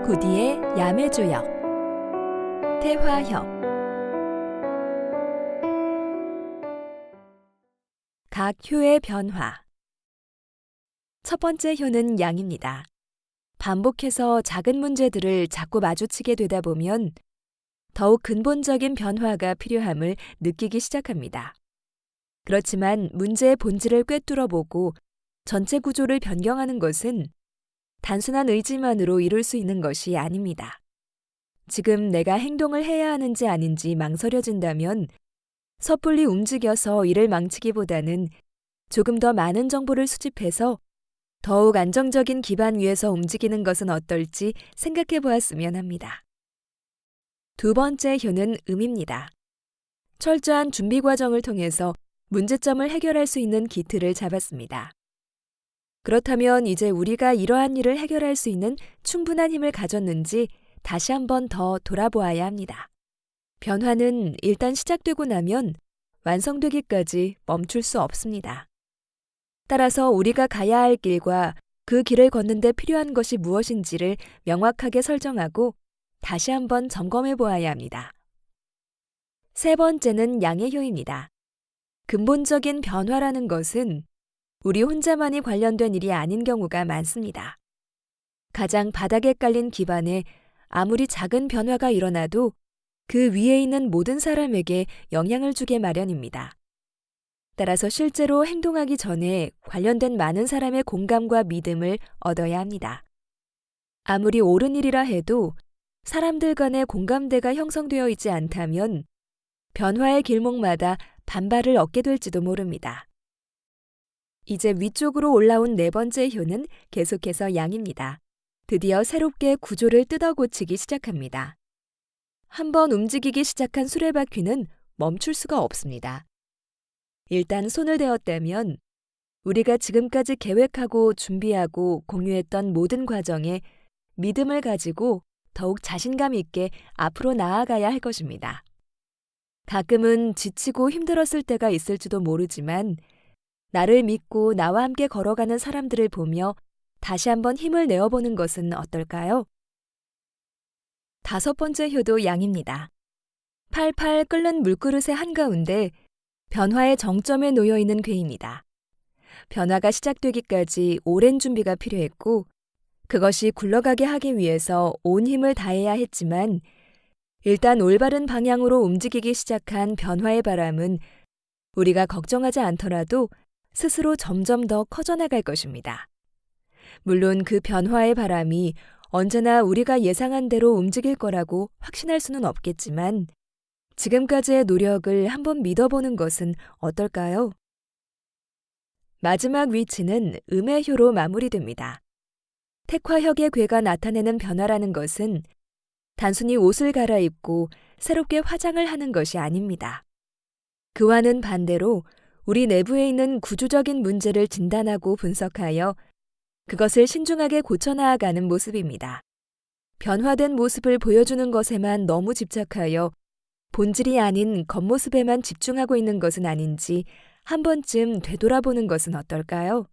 부디의 야매조역 태화형 각 효의 변화. 첫 번째 효는 양입니다. 반복해서 작은 문제들을 자꾸 마주치게 되다 보면 더욱 근본적인 변화가 필요함을 느끼기 시작합니다. 그렇지만 문제의 본질을 꿰뚫어보고 전체 구조를 변경하는 것은 단순한 의지만으로 이룰 수 있는 것이 아닙니다. 지금 내가 행동을 해야 하는지 아닌지 망설여진다면 섣불리 움직여서 일을 망치기보다는 조금 더 많은 정보를 수집해서 더욱 안정적인 기반 위에서 움직이는 것은 어떨지 생각해 보았으면 합니다. 두 번째 효는 음입니다. 철저한 준비 과정을 통해서 문제점을 해결할 수 있는 기틀을 잡았습니다. 그렇다면 이제 우리가 이러한 일을 해결할 수 있는 충분한 힘을 가졌는지 다시 한번 더 돌아보아야 합니다. 변화는 일단 시작되고 나면 완성되기까지 멈출 수 없습니다. 따라서 우리가 가야 할 길과 그 길을 걷는 데 필요한 것이 무엇인지를 명확하게 설정하고 다시 한번 점검해 보아야 합니다. 세 번째는 양의 효입니다. 근본적인 변화라는 것은 우리 혼자만이 관련된 일이 아닌 경우가 많습니다. 가장 바닥에 깔린 기반에 아무리 작은 변화가 일어나도 그 위에 있는 모든 사람에게 영향을 주게 마련입니다. 따라서 실제로 행동하기 전에 관련된 많은 사람의 공감과 믿음을 얻어야 합니다. 아무리 옳은 일이라 해도 사람들 간의 공감대가 형성되어 있지 않다면 변화의 길목마다 반발을 얻게 될지도 모릅니다. 이제 위쪽으로 올라온 네 번째 효는 계속해서 양입니다. 드디어 새롭게 구조를 뜯어고치기 시작합니다. 한번 움직이기 시작한 수레바퀴는 멈출 수가 없습니다. 일단 손을 대었다면 우리가 지금까지 계획하고 준비하고 공유했던 모든 과정에 믿음을 가지고 더욱 자신감 있게 앞으로 나아가야 할 것입니다. 가끔은 지치고 힘들었을 때가 있을지도 모르지만 나를 믿고 나와 함께 걸어가는 사람들을 보며 다시 한번 힘을 내어보는 것은 어떨까요? 다섯 번째 효도 양입니다. 팔팔 끓는 물그릇의 한가운데 변화의 정점에 놓여 있는 괴입니다. 변화가 시작되기까지 오랜 준비가 필요했고 그것이 굴러가게 하기 위해서 온 힘을 다해야 했지만 일단 올바른 방향으로 움직이기 시작한 변화의 바람은 우리가 걱정하지 않더라도 스스로 점점 더 커져나갈 것입니다. 물론 그 변화의 바람이 언제나 우리가 예상한 대로 움직일 거라고 확신할 수는 없겠지만 지금까지의 노력을 한번 믿어보는 것은 어떨까요? 마지막 위치는 음의 효로 마무리됩니다. 택화혁의 괴가 나타내는 변화라는 것은 단순히 옷을 갈아입고 새롭게 화장을 하는 것이 아닙니다. 그와는 반대로 우리 내부에 있는 구조적인 문제를 진단하고 분석하여 그것을 신중하게 고쳐나가는 모습입니다. 변화된 모습을 보여주는 것에만 너무 집착하여 본질이 아닌 겉모습에만 집중하고 있는 것은 아닌지 한 번쯤 되돌아보는 것은 어떨까요?